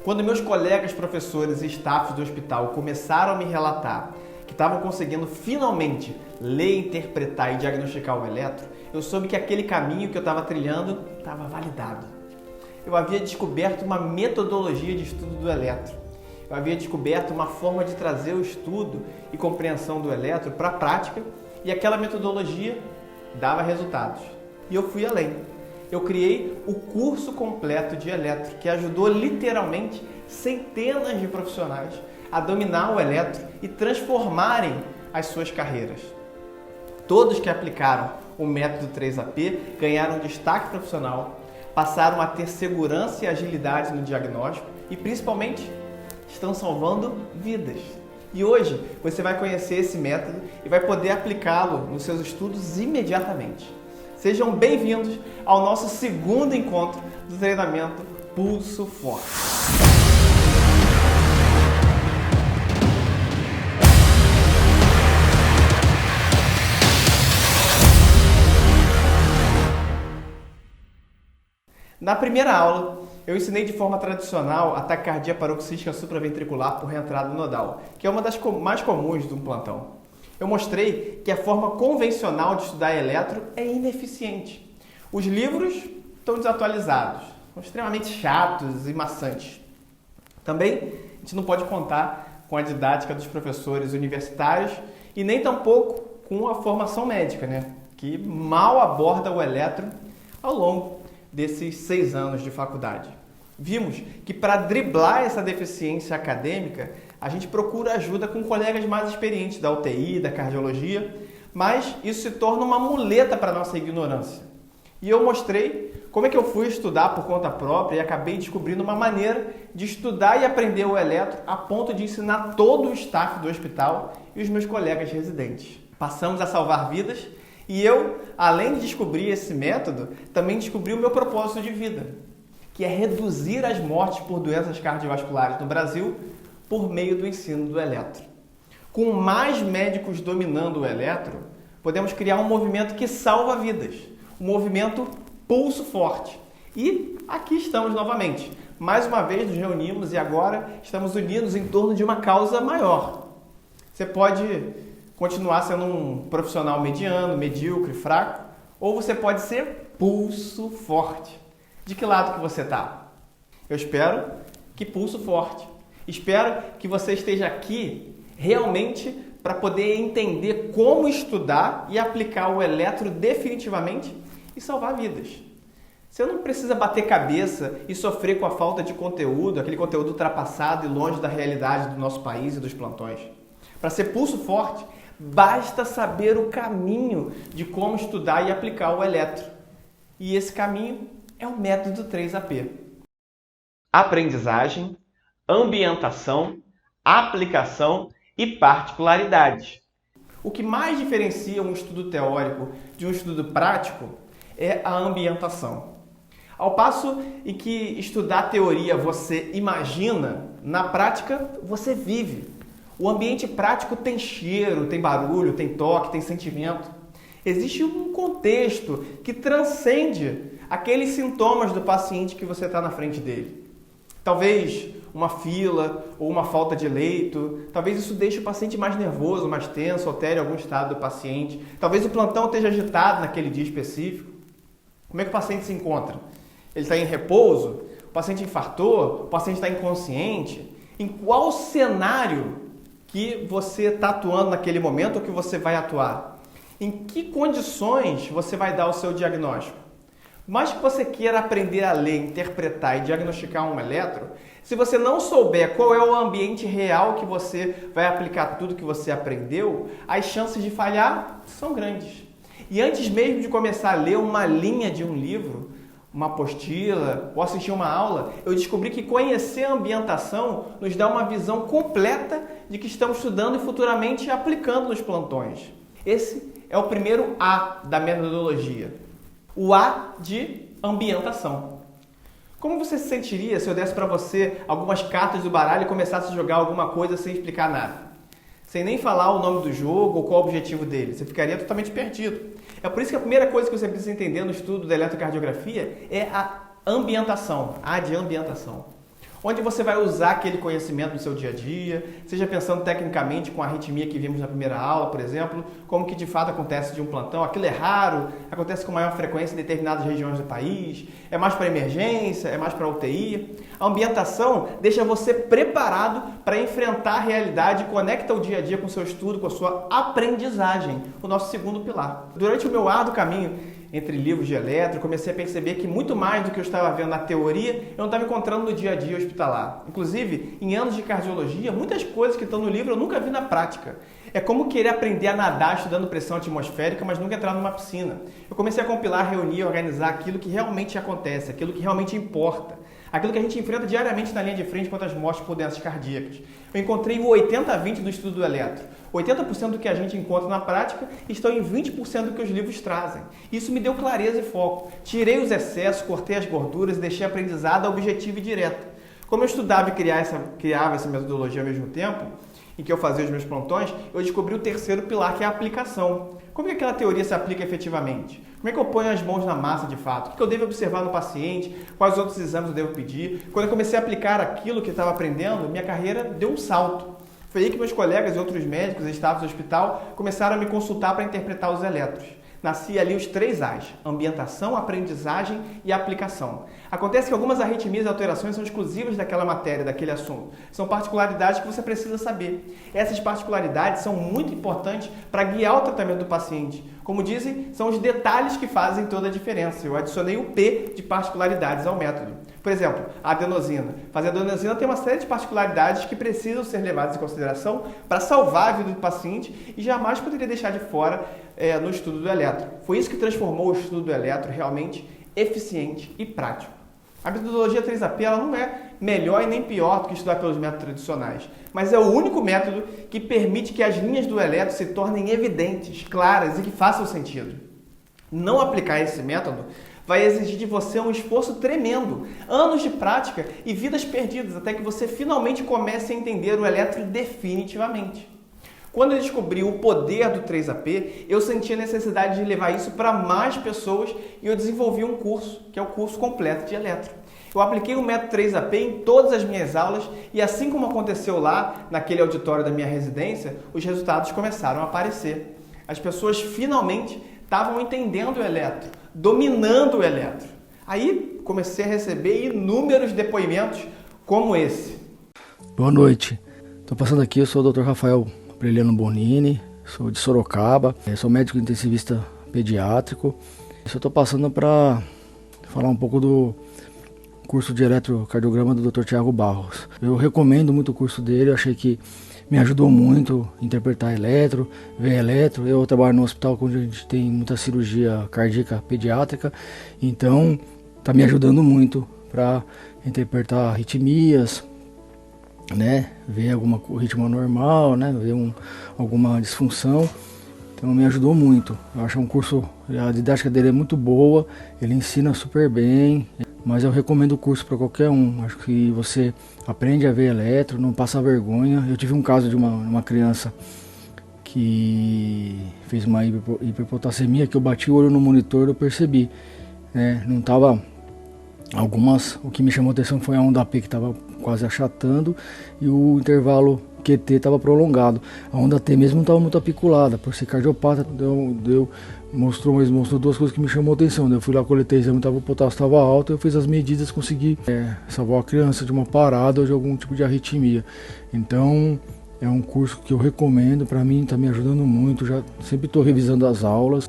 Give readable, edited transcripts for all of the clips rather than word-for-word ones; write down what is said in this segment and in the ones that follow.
Quando meus colegas professores e staffs do hospital começaram a me relatar que estavam conseguindo finalmente ler, interpretar e diagnosticar o eletro, eu soube que aquele caminho que eu estava trilhando estava validado. Eu havia descoberto uma metodologia de estudo do eletro. Eu havia descoberto uma forma de trazer o estudo e compreensão do eletro para a prática e aquela metodologia dava resultados. E eu fui além. Eu criei o curso completo de eletro, que ajudou literalmente centenas de profissionais a dominar o eletro e transformarem as suas carreiras. Todos que aplicaram o método 3AP ganharam destaque profissional, passaram a ter segurança e agilidade no diagnóstico e, principalmente, estão salvando vidas. E hoje você vai conhecer esse método e vai poder aplicá-lo nos seus estudos imediatamente. Sejam bem-vindos ao nosso segundo encontro do treinamento Pulso Forte. Na primeira aula, eu ensinei de forma tradicional a taquicardia paroxística supraventricular por reentrada nodal, que é uma das mais comuns de um plantão. Eu mostrei que a forma convencional de estudar eletro é ineficiente. Os livros estão desatualizados, são extremamente chatos e maçantes. Também, a gente não pode contar com a didática dos professores universitários e nem tampouco com a formação médica, que mal aborda o eletro ao longo desses 6 anos de faculdade. Vimos que para driblar essa deficiência acadêmica, a gente procura ajuda com colegas mais experientes da UTI, da cardiologia, mas isso se torna uma muleta para a nossa ignorância. E eu mostrei como é que eu fui estudar por conta própria e acabei descobrindo uma maneira de estudar e aprender o eletro a ponto de ensinar todo o staff do hospital e os meus colegas residentes. Passamos a salvar vidas e eu, além de descobrir esse método, também descobri o meu propósito de vida, que é reduzir as mortes por doenças cardiovasculares no Brasil por meio do ensino do eletro. Com mais médicos dominando o eletro, podemos criar um movimento que salva vidas, um movimento Pulso Forte. E aqui estamos novamente. Mais uma vez nos reunimos e agora estamos unidos em torno de uma causa maior. Você pode continuar sendo um profissional mediano, medíocre, fraco, ou você pode ser pulso forte. De que lado que você está? Eu espero que pulso forte. Espero que você esteja aqui realmente para poder entender como estudar e aplicar o eletro definitivamente e salvar vidas. Você não precisa bater cabeça e sofrer com a falta de conteúdo, aquele conteúdo ultrapassado e longe da realidade do nosso país e dos plantões. Para ser pulso forte, basta saber o caminho de como estudar e aplicar o eletro. E esse caminho é o método 3AP. Aprendizagem, ambientação, aplicação e particularidades. O que mais diferencia um estudo teórico de um estudo prático é a ambientação. Ao passo em que estudar teoria você imagina, na prática você vive. O ambiente prático tem cheiro, tem barulho, tem toque, tem sentimento. Existe um contexto que transcende aqueles sintomas do paciente que você está na frente dele. Talvez uma fila ou uma falta de leito, talvez isso deixe o paciente mais nervoso, mais tenso, altere algum estado do paciente. Talvez o plantão esteja agitado naquele dia específico. Como é que o paciente se encontra? Ele está em repouso? O paciente infartou? O paciente está inconsciente? Em qual cenário que você está atuando naquele momento ou que você vai atuar? Em que condições você vai dar o seu diagnóstico? Mais que você queira aprender a ler, interpretar e diagnosticar um eletro, se você não souber qual é o ambiente real que você vai aplicar tudo que você aprendeu, as chances de falhar são grandes. E antes mesmo de começar a ler uma linha de um livro, uma apostila ou assistir uma aula, eu descobri que conhecer a ambientação nos dá uma visão completa de que estamos estudando e futuramente aplicando nos plantões. Esse é o primeiro A da metodologia. O A de ambientação. Como você se sentiria se eu desse para você algumas cartas do baralho e começasse a jogar alguma coisa sem explicar nada? Sem nem falar o nome do jogo ou qual o objetivo dele. Você ficaria totalmente perdido. É por isso que a primeira coisa que você precisa entender no estudo da eletrocardiografia é a ambientação. A de ambientação. onde você vai usar aquele conhecimento no seu dia a dia, seja pensando tecnicamente com a arritmia que vimos na primeira aula, por exemplo, como que de fato acontece de um plantão, aquilo é raro, acontece com maior frequência em determinadas regiões do país, é mais para emergência, é mais para UTI. A ambientação deixa você preparado para enfrentar a realidade e conecta o dia a dia com o seu estudo, com a sua aprendizagem, o nosso segundo pilar. Durante o meu árduo caminho entre livros de eletro, comecei a perceber que muito mais do que eu estava vendo na teoria, eu não estava encontrando no dia a dia hospitalar. Inclusive, em anos de cardiologia, muitas coisas que estão no livro eu nunca vi na prática. É como querer aprender a nadar estudando pressão atmosférica, mas nunca entrar numa piscina. Eu comecei a compilar, reunir, organizar aquilo que realmente acontece, aquilo que realmente importa. Aquilo que a gente enfrenta diariamente na linha de frente contra as mortes por doenças cardíacas. Eu encontrei o 80-20 do estudo do eletro. 80% do que a gente encontra na prática estão em 20% do que os livros trazem. Isso me deu clareza e foco. Tirei os excessos, cortei as gorduras e deixei aprendizado objetivo e direto. Como eu estudava e criava essa metodologia ao mesmo tempo, em que eu fazia os meus plantões, eu descobri o terceiro pilar, que é a aplicação. Como é que aquela teoria se aplica efetivamente? Como é que eu ponho as mãos na massa de fato? O que eu devo observar no paciente? Quais outros exames eu devo pedir? Quando eu comecei a aplicar aquilo que eu estava aprendendo, minha carreira deu um salto. Foi aí que meus colegas e outros médicos e staffs do hospital começaram a me consultar para interpretar os eletros. Nascia ali os 3 A's: ambientação, aprendizagem e aplicação. Acontece que algumas arritmias e alterações são exclusivas daquela matéria, daquele assunto. São particularidades que você precisa saber. Essas particularidades são muito importantes para guiar o tratamento do paciente. Como dizem, são os detalhes que fazem toda a diferença. Eu adicionei o P de particularidades ao método. Por exemplo, a adenosina. Fazer adenosina tem uma série de particularidades que precisam ser levadas em consideração para salvar a vida do paciente e jamais poderia deixar de fora no estudo do eletro. Foi isso que transformou o estudo do eletro realmente eficiente e prático. A metodologia 3AP ela não é melhor e nem pior do que estudar pelos métodos tradicionais, mas é o único método que permite que as linhas do eletro se tornem evidentes, claras e que façam sentido. Não aplicar esse método vai exigir de você um esforço tremendo, anos de prática e vidas perdidas, até que você finalmente comece a entender o eletro definitivamente. Quando eu descobri o poder do 3AP, eu senti a necessidade de levar isso para mais pessoas e eu desenvolvi um curso, que é o curso completo de eletro. Eu apliquei o método 3AP em todas as minhas aulas e assim como aconteceu lá, naquele auditório da minha residência, os resultados começaram a aparecer. As pessoas finalmente estavam entendendo o eletro, dominando o eletro. Aí comecei a receber inúmeros depoimentos como esse. Boa noite. Estou passando aqui, eu sou o Dr. Rafael Preliano Bonini, sou de Sorocaba, sou médico intensivista pediátrico. Só estou passando para falar um pouco do curso de eletrocardiograma do Dr. Tiago Barros. Eu recomendo muito o curso dele, eu achei que me ajudou muito a interpretar eletro, ver eletro. Eu trabalho no hospital onde a gente tem muita cirurgia cardíaca pediátrica, então está me ajudando muito para interpretar arritmias, né, ver alguma ritmo normal, né, ver alguma disfunção. Então me ajudou muito. Eu acho um curso, a didática dele é muito boa, ele ensina super bem, mas eu recomendo o curso para qualquer um. Acho que você aprende a ver eletro, não passa vergonha. Eu tive um caso de uma criança que fez uma hiperpotassemia, que eu bati o olho no monitor e eu percebi, né, não estava. O que me chamou a atenção foi a onda P que estava quase achatando e o intervalo QT estava prolongado. A onda T mesmo não estava muito apiculada, por ser cardiopata, mostrou duas coisas que me chamou a atenção. Eu fui lá, coletei o exame, o potássio estava alto, eu fiz as medidas, consegui salvar a criança de uma parada ou de algum tipo de arritmia. Então é um curso que eu recomendo, para mim está me ajudando muito, já sempre estou revisando as aulas.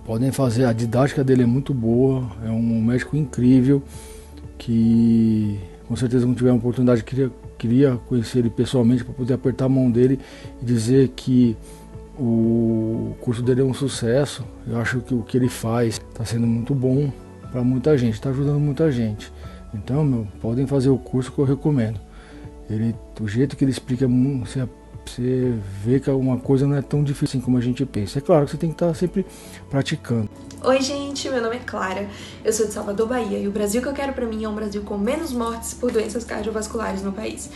Podem fazer, a didática dele é muito boa, é um médico incrível, que com certeza não tiver uma oportunidade, queria conhecer ele pessoalmente para poder apertar a mão dele e dizer que o curso dele é um sucesso. Eu acho que o que ele faz está sendo muito bom para muita gente, está ajudando muita gente. Então, podem fazer o curso que eu recomendo. O jeito que ele explica, você vê que alguma coisa não é tão difícil como a gente pensa. É claro que você tem que estar sempre praticando. Oi gente, meu nome é Clara, eu sou de Salvador, Bahia, e o Brasil que eu quero pra mim é um Brasil com menos mortes por doenças cardiovasculares no país.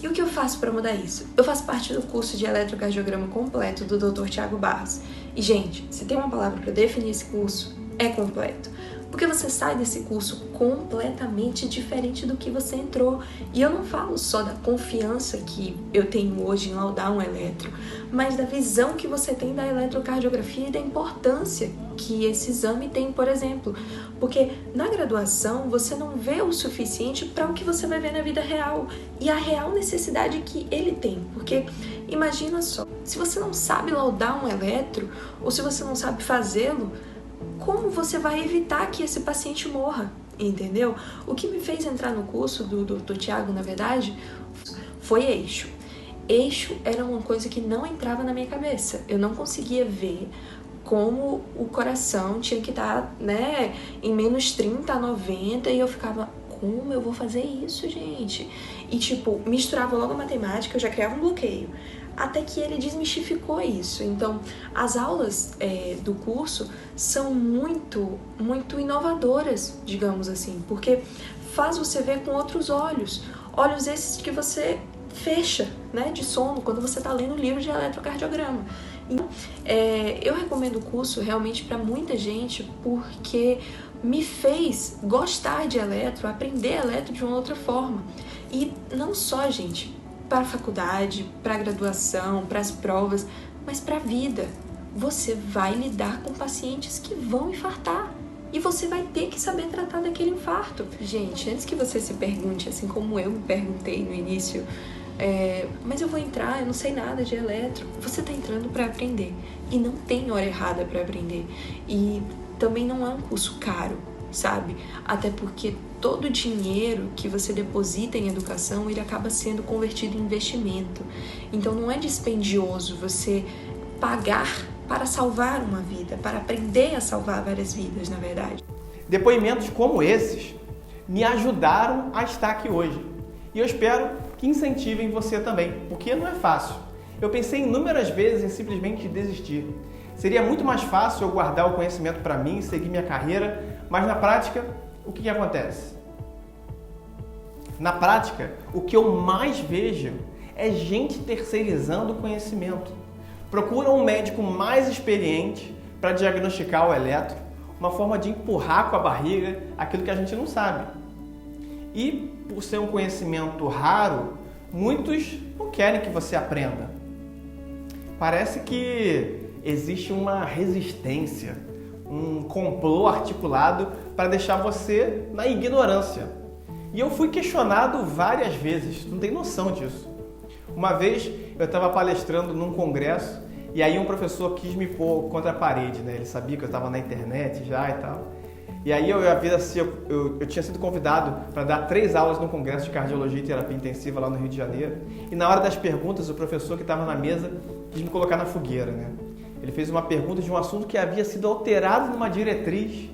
E o que eu faço para mudar isso? Eu faço parte do curso de eletrocardiograma completo do Dr. Tiago Barros. E gente, se tem uma palavra para definir esse curso, é completo. Porque você sai desse curso completamente diferente do que você entrou. E eu não falo só da confiança que eu tenho hoje em laudar um eletro, mas da visão que você tem da eletrocardiografia e da importância que esse exame tem, por exemplo. Porque na graduação você não vê o suficiente para o que você vai ver na vida real e a real necessidade que ele tem. Porque imagina só, se você não sabe laudar um eletro ou se você não sabe fazê-lo, como você vai evitar que esse paciente morra, entendeu? O que me fez entrar no curso do Thiago, na verdade, foi eixo. Eixo era uma coisa que não entrava na minha cabeça. Eu não conseguia ver como o coração tinha que estar, né, em menos 30 a 90 e eu ficava, como eu vou fazer isso, gente? E tipo, misturava logo a matemática, eu já criava um bloqueio. Até que ele desmistificou isso. Então, as aulas do curso são muito inovadoras, digamos assim, porque faz você ver com outros olhos. Olhos esses que você fecha, né, de sono quando você está lendo um livro de eletrocardiograma. Então, eu recomendo o curso realmente para muita gente porque me fez gostar de eletro, aprender eletro de uma outra forma. E não só, gente, para a faculdade, para a graduação, para as provas, mas para a vida. Você vai lidar com pacientes que vão infartar e você vai ter que saber tratar daquele infarto. Gente, antes que você se pergunte, assim como eu me perguntei no início, mas eu vou entrar, eu não sei nada de eletro. Você está entrando para aprender e não tem hora errada para aprender. E também não é um curso caro, sabe? Até porque todo o dinheiro que você deposita em educação, ele acaba sendo convertido em investimento. Então não é dispendioso você pagar para salvar uma vida, para aprender a salvar várias vidas, na verdade. Depoimentos como esses me ajudaram a estar aqui hoje. E eu espero que incentivem você também, porque não é fácil. Eu pensei inúmeras vezes em simplesmente desistir. Seria muito mais fácil eu guardar o conhecimento para mim, seguir minha carreira, mas na prática, o que acontece? Na prática, o que eu mais vejo é gente terceirizando o conhecimento. Procura um médico mais experiente para diagnosticar o eletro, uma forma de empurrar com a barriga aquilo que a gente não sabe. E, por ser um conhecimento raro, muitos não querem que você aprenda. Parece que existe uma resistência, um complô articulado para deixar você na ignorância. E eu fui questionado várias vezes, não tem noção disso. Uma vez eu estava palestrando num congresso e aí um professor quis me pôr contra a parede, né? Ele sabia que eu estava na internet já e tal. E aí eu tinha sido convidado para dar 3 aulas no congresso de cardiologia e terapia intensiva lá no Rio de Janeiro. E na hora das perguntas, o professor que estava na mesa quis me colocar na fogueira, né? Ele fez uma pergunta de um assunto que havia sido alterado numa diretriz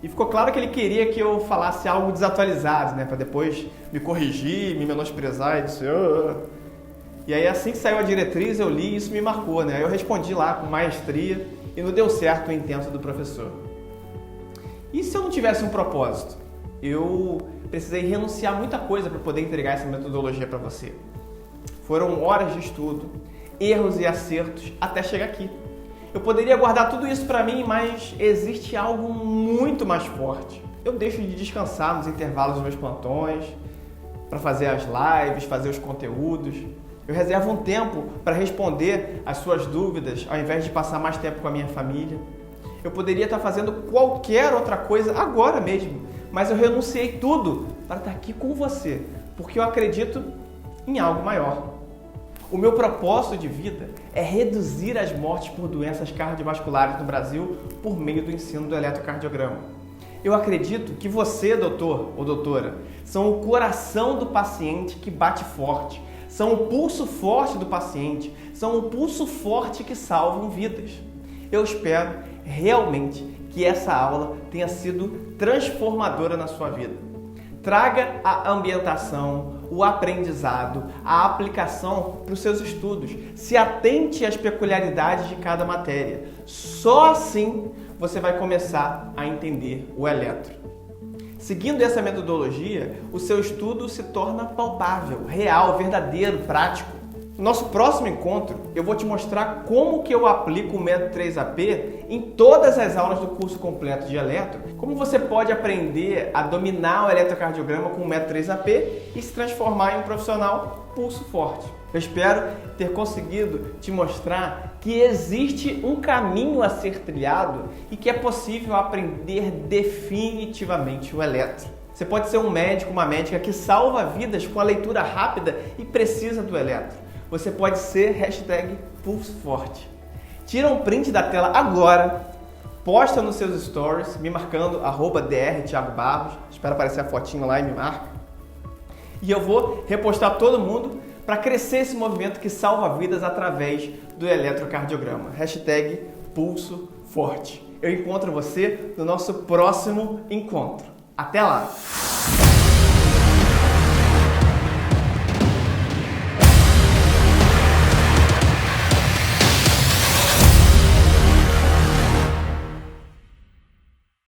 e ficou claro que ele queria que eu falasse algo desatualizado, né? Para depois me corrigir, me menosprezar e dizer... E aí assim que saiu a diretriz eu li e isso me marcou, né? Aí eu respondi lá com maestria e não deu certo o intento do professor. E se eu não tivesse um propósito? Eu precisei renunciar a muita coisa para poder entregar essa metodologia para você. Foram horas de estudo, erros e acertos até chegar aqui. Eu poderia guardar tudo isso para mim, mas existe algo muito mais forte. Eu deixo de descansar nos intervalos dos meus plantões, para fazer as lives, fazer os conteúdos. Eu reservo um tempo para responder as suas dúvidas, ao invés de passar mais tempo com a minha família. Eu poderia estar fazendo qualquer outra coisa agora mesmo, mas eu renunciei tudo para estar aqui com você, porque eu acredito em algo maior. O meu propósito de vida é reduzir as mortes por doenças cardiovasculares no Brasil por meio do ensino do eletrocardiograma. Eu acredito que você, doutor ou doutora, são o coração do paciente que bate forte, são o pulso forte do paciente, são o pulso forte que salvam vidas. Eu espero realmente que essa aula tenha sido transformadora na sua vida. Traga a ambientação, o aprendizado, a aplicação para os seus estudos. Se atente às peculiaridades de cada matéria. Só assim você vai começar a entender o eletro. Seguindo essa metodologia, o seu estudo se torna palpável, real, verdadeiro, prático. No nosso próximo encontro, eu vou te mostrar como que eu aplico o método 3AP em todas as aulas do curso completo de eletro, como você pode aprender a dominar o eletrocardiograma com o método 3AP e se transformar em um profissional pulso forte. Eu espero ter conseguido te mostrar que existe um caminho a ser trilhado e que é possível aprender definitivamente o eletro. Você pode ser um médico, uma médica que salva vidas com a leitura rápida e precisa do eletro. Você pode ser #pulso forte. Tira um print da tela agora, posta nos seus stories, me marcando @dr Thiago Barros, espera aparecer a fotinho lá e me marca. E eu vou repostar todo mundo para crescer esse movimento que salva vidas através do eletrocardiograma. #pulso forte. Eu encontro você no nosso próximo encontro. Até lá!